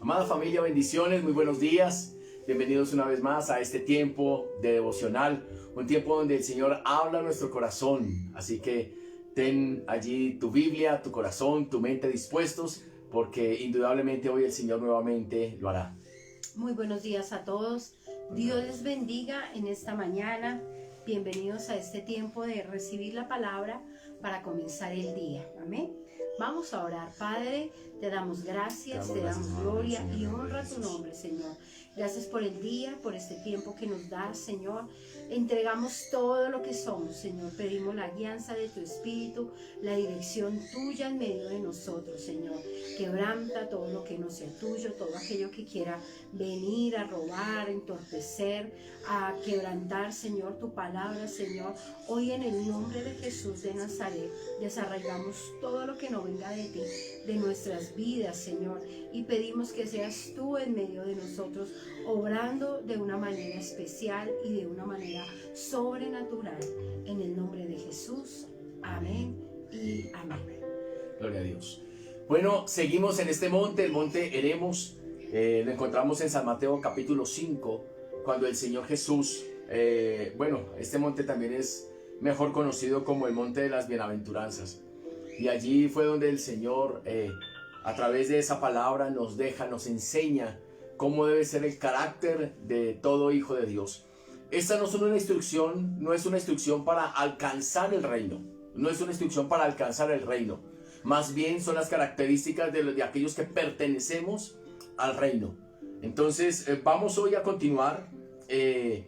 Amada familia, bendiciones, muy buenos días. Bienvenidos una vez más a este tiempo de devocional, un tiempo donde el Señor habla a nuestro corazón. Así que ten allí tu Biblia, tu corazón, tu mente dispuestos, porque indudablemente hoy el Señor nuevamente lo hará. Muy buenos días a todos. Dios les bendiga en esta mañana. Bienvenidos a este tiempo de recibir la palabra para comenzar el día. Amén. Vamos a orar. Padre, te damos gracias, te damos gloria y honra a tu nombre, Señor. Gracias por el día, por este tiempo que nos das, Señor. Entregamos todo lo que somos, Señor. Pedimos la guianza de tu Espíritu, la dirección tuya en medio de nosotros, Señor. Quebranta todo lo que no sea tuyo, todo aquello que quiera venir a robar, a entorpecer, a quebrantar, Señor, tu palabra, Señor. Hoy en el nombre de Jesús de Nazaret, desarraigamos todo lo que no venga de ti, de nuestras vidas, Señor. Y pedimos que seas tú en medio de nosotros, obrando de una manera especial y de una manera sobrenatural. En el nombre de Jesús. Amén y amén. Gloria a Dios. Bueno, seguimos en este monte, el monte Eremos. Lo encontramos en San Mateo capítulo 5, cuando el Señor Jesús, este monte también es mejor conocido como el monte de las bienaventuranzas. Y allí fue donde el Señor, a través de esa palabra, nos enseña cómo debe ser el carácter de todo hijo de Dios. Esta no es una instrucción para alcanzar el reino. No es una instrucción para alcanzar el reino. Más bien son las características de aquellos que pertenecemos al reino. Entonces, vamos hoy a continuar el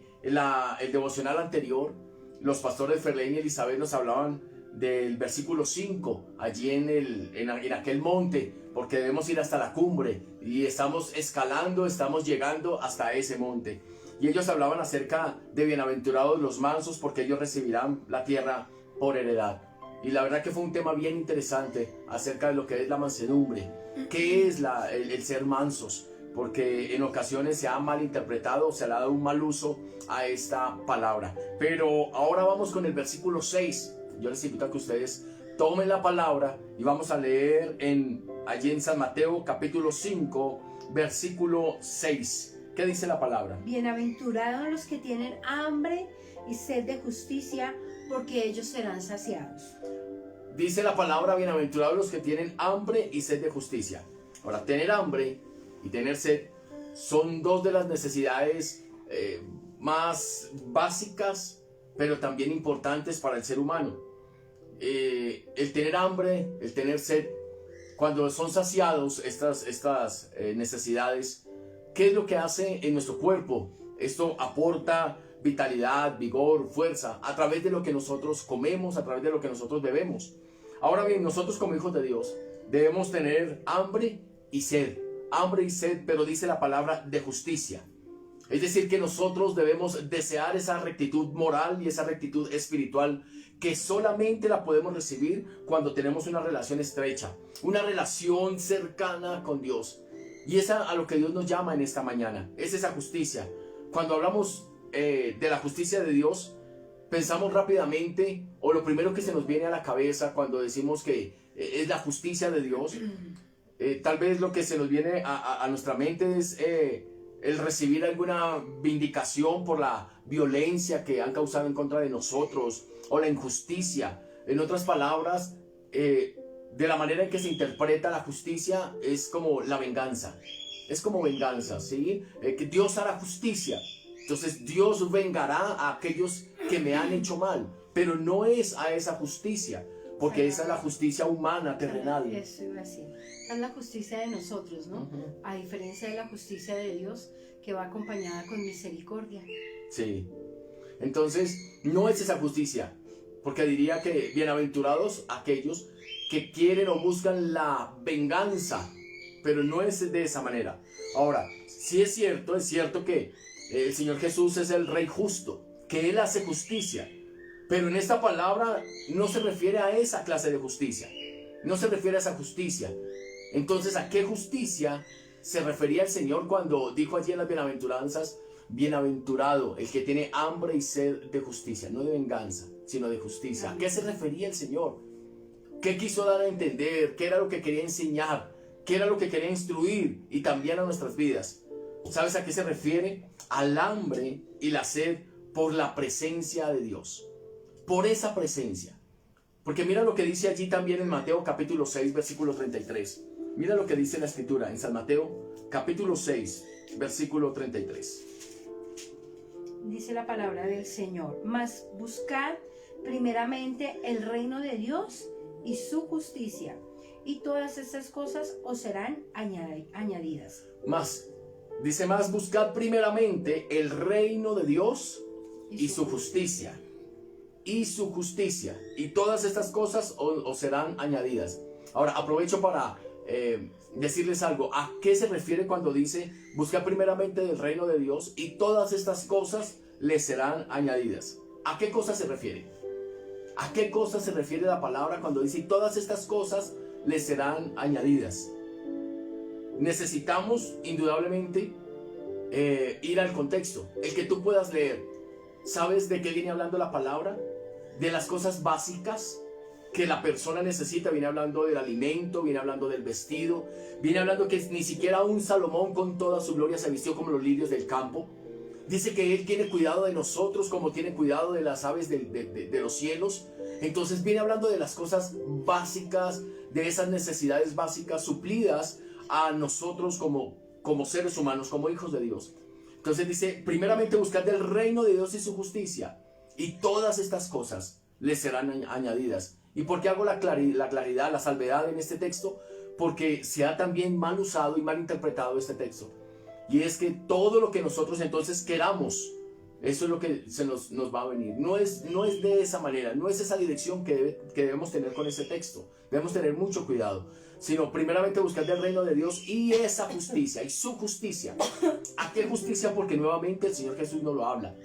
devocional anterior. Los pastores Ferley y Elizabeth nos hablaban del versículo 5, allí en aquel monte, porque debemos ir hasta la cumbre y estamos escalando, estamos llegando hasta ese monte. Y ellos hablaban acerca de bienaventurados los mansos, porque ellos recibirán la tierra por heredad. Y la verdad que fue un tema bien interesante acerca de lo que es la mansedumbre. ¿Qué es el ser mansos? Porque en ocasiones se ha malinterpretado, se le ha dado un mal uso a esta palabra. Pero ahora vamos con el versículo 6. Yo les invito a que ustedes tomen la palabra y vamos a leer allí en San Mateo capítulo 5, versículo 6. ¿Qué dice la palabra? Bienaventurados los que tienen hambre y sed de justicia, porque ellos serán saciados. Dice la palabra, bienaventurados los que tienen hambre y sed de justicia. Ahora, tener hambre y tener sed son dos de las necesidades más básicas, pero también importantes para el ser humano. El tener hambre, el tener sed, cuando son saciados estas necesidades, ¿qué es lo que hace en nuestro cuerpo? Esto aporta vitalidad, vigor, fuerza, a través de lo que nosotros comemos, a través de lo que nosotros bebemos. Ahora bien, nosotros como hijos de Dios debemos tener hambre y sed, pero dice la palabra de justicia. Es decir, que nosotros debemos desear esa rectitud moral y esa rectitud espiritual que solamente la podemos recibir cuando tenemos una relación estrecha, una relación cercana con Dios. Y es a lo que Dios nos llama en esta mañana, es esa justicia. Cuando hablamos de la justicia de Dios, pensamos rápidamente, o lo primero que se nos viene a la cabeza cuando decimos que es la justicia de Dios, tal vez lo que se nos viene a nuestra mente es el recibir alguna vindicación por la violencia que han causado en contra de nosotros, o la injusticia. En otras palabras, de la manera en que se interpreta la justicia es como la venganza. Es como venganza, ¿sí? Que Dios hará justicia. Entonces Dios vengará a aquellos que me han hecho mal. Pero no es a esa justicia, porque esa es la justicia humana, terrenal. Eso iba a decir. Es la justicia de nosotros, ¿no? A diferencia de la justicia de Dios, que va acompañada con misericordia. Sí. Entonces, no es esa justicia, porque diría que bienaventurados aquellos que quieren o buscan la venganza, pero no es de esa manera. Ahora, sí es cierto que el Señor Jesús es el Rey justo, que Él hace justicia, pero en esta palabra no se refiere a esa clase de justicia, no se refiere a esa justicia. Entonces, ¿a qué justicia se refería el Señor cuando dijo allí en las bienaventuranzas: bienaventurado el que tiene hambre y sed de justicia? No de venganza, sino de justicia. ¿A qué se refería el Señor? ¿Qué quiso dar a entender? ¿Qué era lo que quería enseñar? ¿Qué era lo que quería instruir? Y también a nuestras vidas. ¿Sabes a qué se refiere? Al hambre y la sed por la presencia de Dios. Por esa presencia. Porque mira lo que dice allí también en Mateo capítulo 6, versículo 33. Mira lo que dice la escritura en San Mateo capítulo 6, versículo 33. Dice la palabra del Señor: mas buscad primeramente el reino de Dios y su justicia, y todas estas cosas os serán añadidas. Dice más, buscad primeramente el reino de Dios y su justicia. Y su justicia. Y todas estas cosas os serán añadidas. Ahora, aprovecho para decirles algo. ¿A qué se refiere cuando dice, buscad primeramente el reino de Dios y todas estas cosas les serán añadidas? ¿A qué cosa se refiere? ¿A qué cosa se refiere la palabra cuando dice, y todas estas cosas les serán añadidas? Necesitamos indudablemente ir al contexto, el que tú puedas leer. ¿Sabes de qué viene hablando la palabra? De las cosas básicas que la persona necesita. Viene hablando del alimento, viene hablando del vestido, viene hablando que ni siquiera un Salomón con toda su gloria se vistió como los lirios del campo. Dice que Él tiene cuidado de nosotros como tiene cuidado de las aves de los cielos. Entonces viene hablando de las cosas básicas, de esas necesidades básicas suplidas a nosotros como seres humanos, como hijos de Dios. Entonces dice, primeramente buscad el reino de Dios y su justicia, y todas estas cosas les serán añadidas. ¿Y por qué hago la claridad, la salvedad en este texto? Porque se ha también mal usado y mal interpretado este texto. Y es que todo lo que nosotros entonces queramos, eso es lo que nos va a venir. No es de esa manera, no es esa dirección que debemos tener con ese texto. Debemos tener mucho cuidado. Sino primeramente buscar el reino de Dios y esa justicia, y su justicia. ¿A qué justicia? Porque nuevamente el Señor Jesús nos lo habla.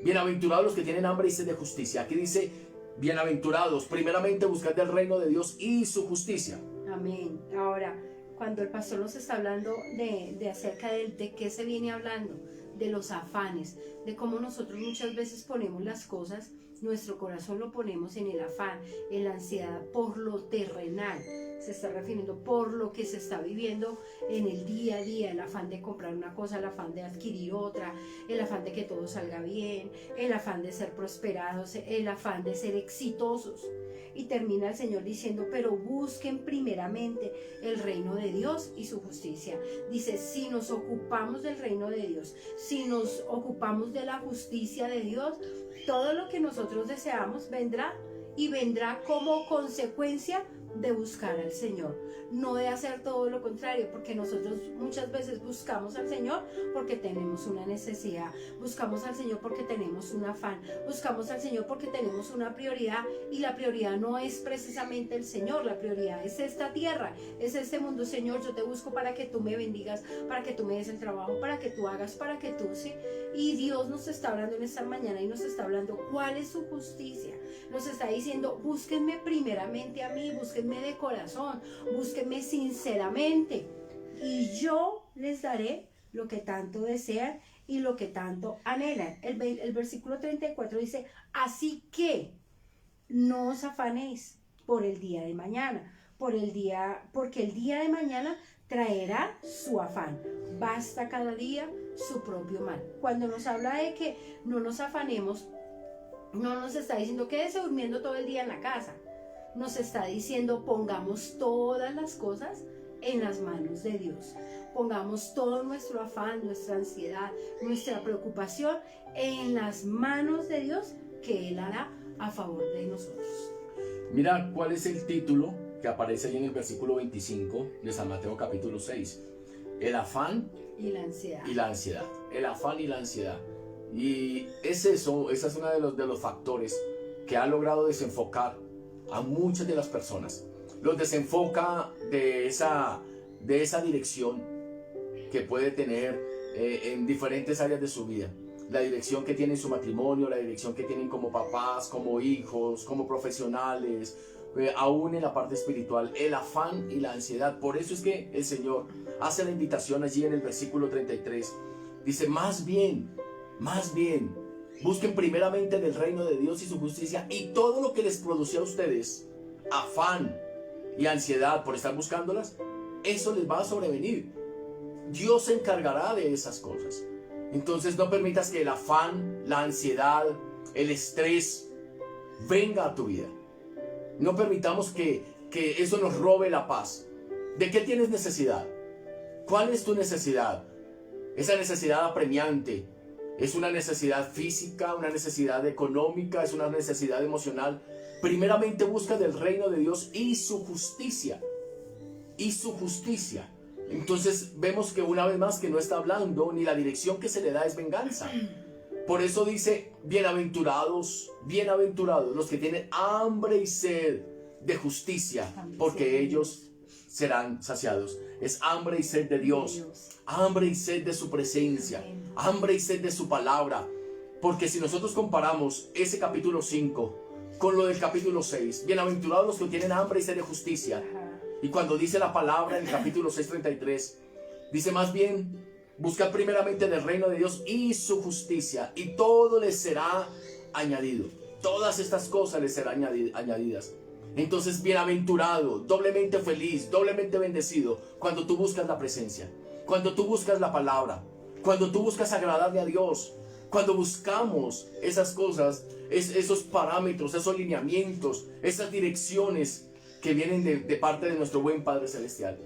Bienaventurados los que tienen hambre y sed de justicia. Aquí dice, bienaventurados, primeramente buscar el reino de Dios y su justicia. Amén. Ahora, cuando el pastor nos está hablando de acerca de qué se viene hablando, de los afanes, de cómo nosotros muchas veces ponemos las cosas, nuestro corazón lo ponemos en el afán, en la ansiedad por lo terrenal. Se está refiriendo por lo que se está viviendo en el día a día, el afán de comprar una cosa, el afán de adquirir otra, el afán de que todo salga bien, el afán de ser prosperados, el afán de ser exitosos. Y termina el Señor diciendo, pero busquen primeramente el reino de Dios y su justicia. Dice, si nos ocupamos del reino de Dios, si nos ocupamos de la justicia de Dios, todo lo que nosotros deseamos vendrá, y vendrá como consecuencia de buscar al Señor, no de hacer todo lo contrario, porque nosotros muchas veces buscamos al Señor porque tenemos una necesidad, buscamos al Señor porque tenemos un afán, buscamos al Señor porque tenemos una prioridad, y la prioridad no es precisamente el Señor, la prioridad es esta tierra, es este mundo. Señor, yo te busco para que tú me bendigas, para que tú me des el trabajo, para que tú hagas, para que tú sí. Y Dios nos está hablando en esta mañana y nos está hablando cuál es su justicia. Nos está diciendo, búsquenme primeramente a mí, búsquenme de corazón, búsquenme sinceramente, y yo les daré lo que tanto desean y lo que tanto anhelan. El versículo 34 dice, así que no os afanéis por el día de mañana, porque el día de mañana traerá su afán. Basta cada día su propio mal. Cuando nos habla de que no nos afanemos, no nos está diciendo quédese durmiendo todo el día en la casa. Nos está diciendo pongamos todas las cosas en las manos de Dios. Pongamos todo nuestro afán, nuestra ansiedad, nuestra preocupación en las manos de Dios, que Él hará a favor de nosotros. Mira cuál es el título que aparece ahí en el versículo 25 de San Mateo capítulo 6. El afán y la ansiedad. Y la ansiedad. El afán y la ansiedad. Y es eso, ese es uno de los factores que ha logrado desenfocar a muchas de las personas. Los desenfoca de esa dirección que puede tener en diferentes áreas de su vida. La dirección que tiene en su matrimonio, la dirección que tienen como papás, como hijos, como profesionales, aún en la parte espiritual, el afán y la ansiedad. Por eso es que el Señor hace la invitación allí en el versículo 33. Dice, más bien, busquen primeramente del reino de Dios y su justicia, y todo lo que les producía a ustedes afán y ansiedad por estar buscándolas, eso les va a sobrevenir. Dios se encargará de esas cosas. Entonces no permitas que el afán, la ansiedad, el estrés venga a tu vida. No permitamos que eso nos robe la paz. ¿De qué tienes necesidad? ¿Cuál es tu necesidad? Esa necesidad apremiante, ¿es una necesidad física, una necesidad económica, es una necesidad emocional? Primeramente busca del reino de Dios y su justicia. Y su justicia. Entonces vemos que una vez más que no está hablando, ni la dirección que se le da es venganza. Por eso dice, bienaventurados, bienaventurados los que tienen hambre y sed de justicia, porque ellos serán saciados. Es hambre y sed de Dios, hambre y sed de su presencia, hambre y sed de su palabra. Porque si nosotros comparamos ese capítulo 5 con lo del capítulo 6, bienaventurados los que tienen hambre y sed de justicia. Y cuando dice la palabra en el capítulo 6:33, dice más bien, buscad primeramente del reino de Dios y su justicia, y todo les será añadido. Todas estas cosas les serán añadidas. Entonces, bienaventurado, doblemente feliz, doblemente bendecido, cuando tú buscas la presencia, cuando tú buscas la palabra, cuando tú buscas agradarle a Dios, cuando buscamos esas cosas, esos parámetros, esos lineamientos, esas direcciones que vienen de parte de nuestro buen Padre Celestial.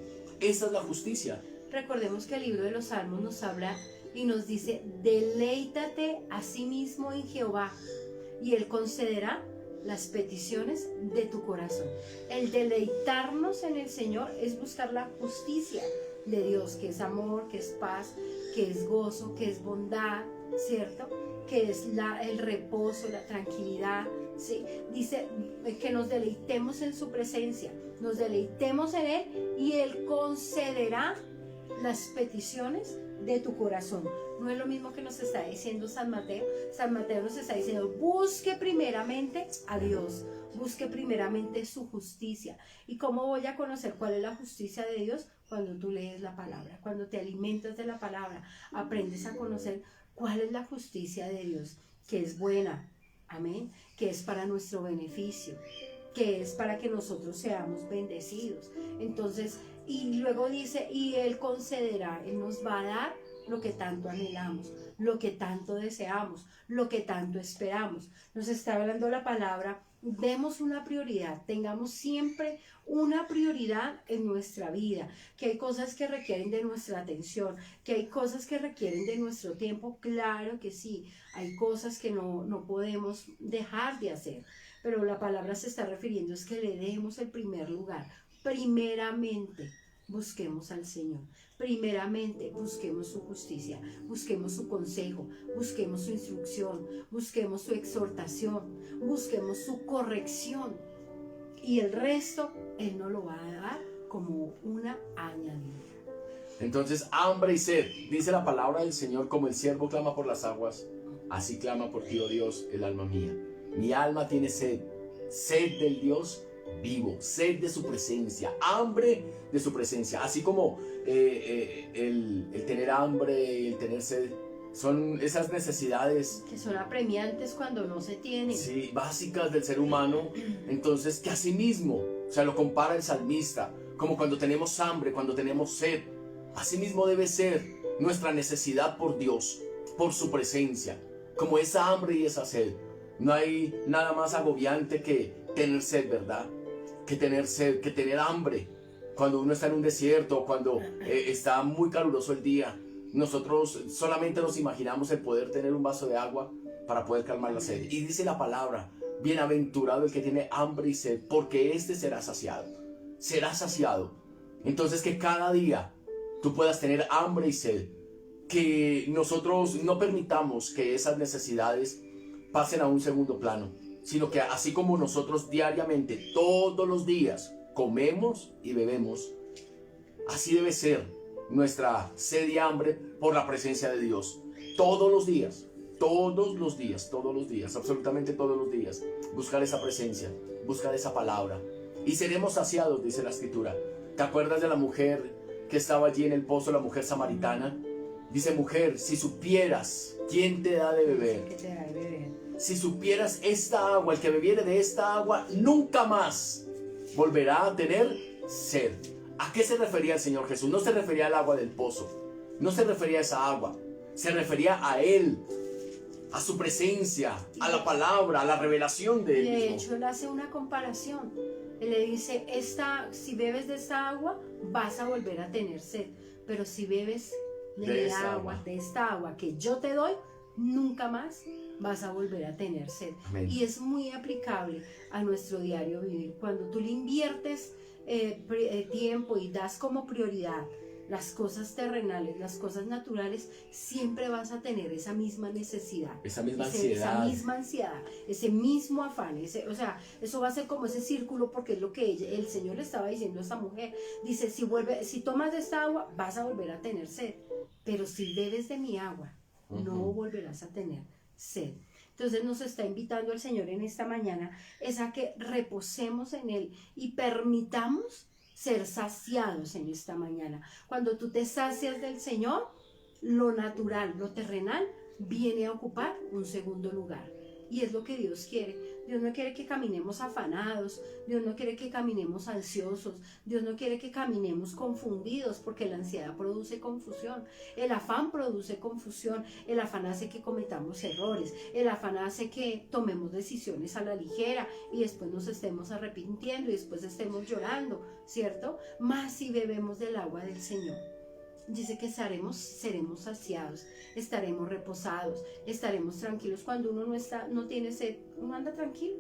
Esa es la justicia. Recordemos que el libro de los Salmos nos habla y nos dice, deleítate a sí mismo en Jehová y Él concederá las peticiones de tu corazón. El deleitarnos en el Señor es buscar la justicia de Dios, que es amor, que es paz, que es gozo, que es bondad, ¿cierto? Que es el reposo, la tranquilidad. Sí, dice que nos deleitemos en su presencia, nos deleitemos en Él y Él concederá las peticiones de tu corazón. No es lo mismo que nos está diciendo San Mateo. San Mateo nos está diciendo, busque primeramente a Dios, busque primeramente su justicia. ¿Y cómo voy a conocer cuál es la justicia de Dios? Cuando tú lees la palabra, cuando te alimentas de la palabra, aprendes a conocer cuál es la justicia de Dios, que es buena, amén, que es para nuestro beneficio, que es para que nosotros seamos bendecidos. Entonces, y luego dice, y Él concederá, Él nos va a dar lo que tanto anhelamos, lo que tanto deseamos, lo que tanto esperamos. Nos está hablando la palabra, demos una prioridad, tengamos siempre una prioridad en nuestra vida, que hay cosas que requieren de nuestra atención, que hay cosas que requieren de nuestro tiempo, claro que sí, hay cosas que no podemos dejar de hacer, pero la palabra se está refiriendo es que le demos el primer lugar. Primeramente busquemos al Señor, primeramente busquemos su justicia, busquemos su consejo, busquemos su instrucción, busquemos su exhortación, busquemos su corrección, y el resto Él nos lo va a dar como una añadidura. Entonces, hambre y sed, dice la palabra del Señor, como el siervo clama por las aguas, así clama por ti, oh Dios, el alma mía. Mi alma tiene sed, sed del Dios vivo, sed de su presencia, hambre de su presencia. Así como el tener hambre, el tener sed, son esas necesidades que son apremiantes cuando no se tienen. Sí, básicas del ser humano. Entonces, que asimismo, o sea, lo compara el salmista, como cuando tenemos hambre, cuando tenemos sed. Asimismo debe ser nuestra necesidad por Dios, por su presencia, como esa hambre y esa sed. No hay nada más agobiante que tener sed, ¿verdad? Que tener sed, que tener hambre. Cuando uno está en un desierto, cuando está muy caluroso el día, nosotros solamente nos imaginamos el poder tener un vaso de agua para poder calmar la sed. Y dice la palabra, bienaventurado el que tiene hambre y sed, porque éste será saciado. Será saciado. Entonces, que cada día tú puedas tener hambre y sed. Que nosotros no permitamos que esas necesidades pasen a un segundo plano, sino que así como nosotros diariamente, todos los días, comemos y bebemos, así debe ser nuestra sed y hambre por la presencia de Dios. Todos los días, absolutamente todos los días, buscar esa presencia, buscar esa palabra, y seremos saciados, dice la Escritura. ¿Te acuerdas de la mujer que estaba allí en el pozo, la mujer samaritana? Dice, mujer, si supieras quién te da de beber, si supieras esta agua, el que bebiere de esta agua nunca más volverá a tener sed. ¿A qué se refería el Señor Jesús? No se refería al agua del pozo, no se refería a esa agua, se refería a Él, a su presencia, a la palabra, a la revelación de Él De mismo. hecho, él hace una comparación. Él le dice, si bebes de esta agua, vas a volver a tener sed. Pero si bebes de esta agua que yo te doy, nunca más vas a volver a tener sed. Amén. Y es muy aplicable a nuestro diario vivir. Cuando tú le inviertes tiempo y das como prioridad las cosas terrenales, las cosas naturales, siempre vas a tener esa misma necesidad, Esa misma esa ansiedad. misma ansiedad, ese mismo afán, o sea, eso va a ser como ese círculo, porque es lo que el Señor le estaba diciendo a esta mujer. Dice, si tomas de esta agua, vas a volver a tener sed, pero si bebes de mi agua, no volverás a tener sed. Entonces nos está invitando el Señor en esta mañana es a que reposemos en Él y permitamos ser saciados en esta mañana. Cuando tú te sacias del Señor, lo natural, lo terrenal, viene a ocupar un segundo lugar. Y es lo que Dios quiere. Dios no quiere que caminemos afanados, Dios no quiere que caminemos ansiosos, Dios no quiere que caminemos confundidos, porque la ansiedad produce confusión, el afán produce confusión, el afán hace que cometamos errores, el afán hace que tomemos decisiones a la ligera y después nos estemos arrepintiendo y después estemos llorando, ¿cierto? Más si bebemos del agua del Señor. Dice que seremos saciados, estaremos reposados, estaremos tranquilos. Cuando uno no tiene sed, uno anda tranquilo,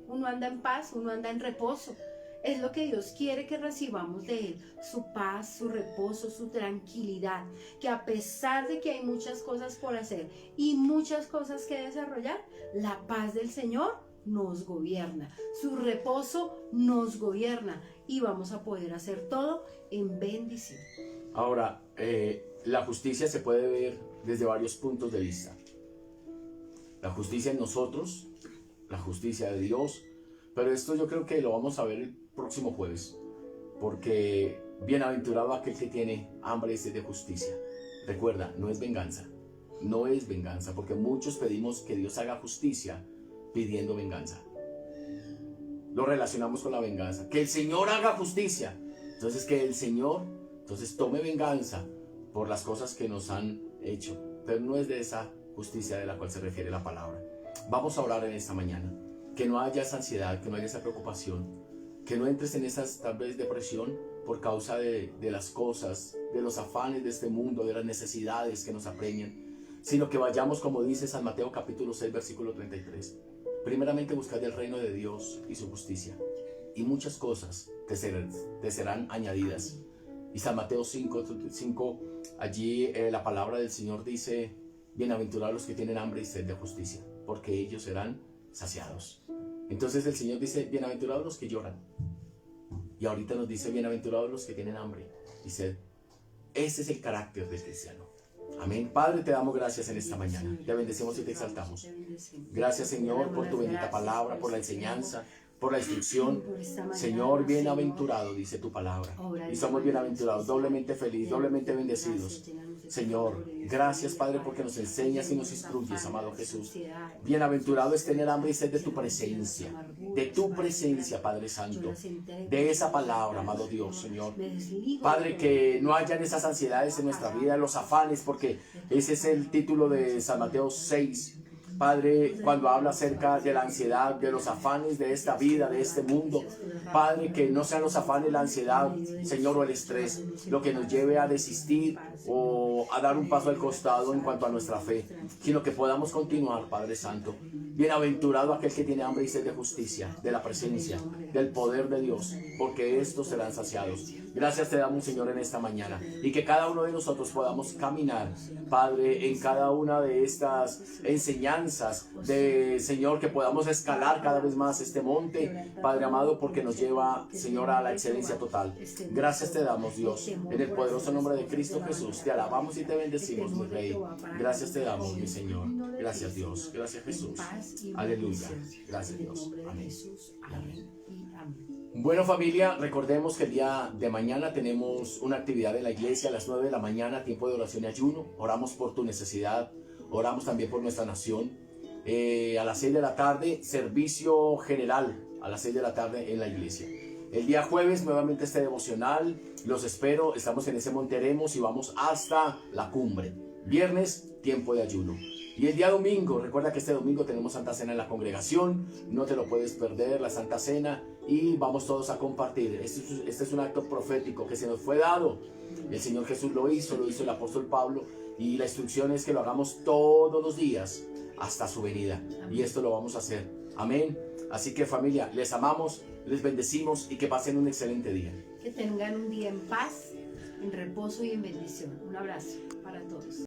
uno anda en paz, uno anda en reposo. Es lo que Dios quiere que recibamos de Él, su paz, su reposo, su tranquilidad, que a pesar de que hay muchas cosas por hacer y muchas cosas que desarrollar, la paz del Señor nos gobierna, su reposo nos gobierna y vamos a poder hacer todo en bendición. Ahora, la justicia se puede ver desde varios puntos de vista. La justicia en nosotros, la justicia de Dios, pero esto yo creo que lo vamos a ver el próximo jueves, porque bienaventurado aquel que tiene hambre y sed de justicia. Recuerda, no es venganza, porque muchos pedimos que Dios haga justicia pidiendo venganza. Lo relacionamos con la venganza, que el Señor haga justicia, entonces que el Señor tome venganza por las cosas que nos han hecho, pero no es de esa justicia de la cual se refiere la palabra. Vamos a orar en esta mañana, que no haya esa ansiedad, que no haya esa preocupación, que no entres en esas tal vez depresión por causa de las cosas, de los afanes de este mundo, de las necesidades que nos apremian, sino que vayamos, como dice San Mateo capítulo 6 versículo 33, primeramente buscad el reino de Dios y su justicia, y muchas cosas te serán añadidas. Y San Mateo 5, allí la palabra del Señor dice, bienaventurados los que tienen hambre y sed de justicia, porque ellos serán saciados. Entonces el Señor dice, bienaventurados los que lloran. Y ahorita nos dice, bienaventurados los que tienen hambre y sed. Ese es el carácter del cristiano. Amén. Padre, te damos gracias en esta mañana. Te bendecimos y te exaltamos. Gracias, Señor, por tu bendita palabra, por la enseñanza, por la instrucción. Señor, bienaventurado, dice tu palabra. Y somos bienaventurados, doblemente felices, doblemente bendecidos. Señor, gracias, Padre, porque nos enseñas y nos instruyes, amado Jesús. Bienaventurado es tener hambre y sed de tu presencia, Padre Santo, de esa palabra, amado Dios, Señor. Padre, que no hayan esas ansiedades en nuestra vida, los afanes, porque ese es el título de San Mateo 6. Padre, cuando habla acerca de la ansiedad, de los afanes de esta vida, de este mundo, Padre, que no sean los afanes, la ansiedad, Señor, o el estrés, lo que nos lleve a desistir o a dar un paso al costado en cuanto a nuestra fe, sino que podamos continuar, Padre Santo. Bienaventurado aquel que tiene hambre y sed de justicia, de la presencia, del poder de Dios, porque estos serán saciados. Gracias te damos, Señor, en esta mañana, y que cada uno de nosotros podamos caminar, Padre, en cada una de estas enseñanzas de, Señor, que podamos escalar cada vez más este monte, Padre amado, porque nos lleva, Señor, a la excelencia total. Gracias te damos, Dios, en el poderoso nombre de Cristo Jesús. Te alabamos y te bendecimos, mi Rey. Gracias te damos, mi Señor. Gracias, Dios. Gracias, Jesús. Aleluya. Gracias, Dios. Amén. Bueno, familia, recordemos que el día de mañana tenemos una actividad en la iglesia a las 9 de la mañana, tiempo de oración y ayuno. Oramos por tu necesidad, oramos también por nuestra nación. A las 6 de la tarde, servicio general, a las 6 de la tarde en la iglesia. El día jueves nuevamente este devocional, los espero, estamos en ese Monte Eremos y vamos hasta la cumbre. Viernes, tiempo de ayuno. Y el día domingo, recuerda que este domingo tenemos Santa Cena en la congregación, no te lo puedes perder, la Santa Cena, y vamos todos a compartir. Este es un acto profético que se nos fue dado. El Señor Jesús lo hizo el apóstol Pablo, y la instrucción es que lo hagamos todos los días hasta su venida. Y esto lo vamos a hacer. Amén. Así que familia, les amamos, les bendecimos y que pasen un excelente día. Que tengan un día en paz, en reposo y en bendición. Un abrazo para todos.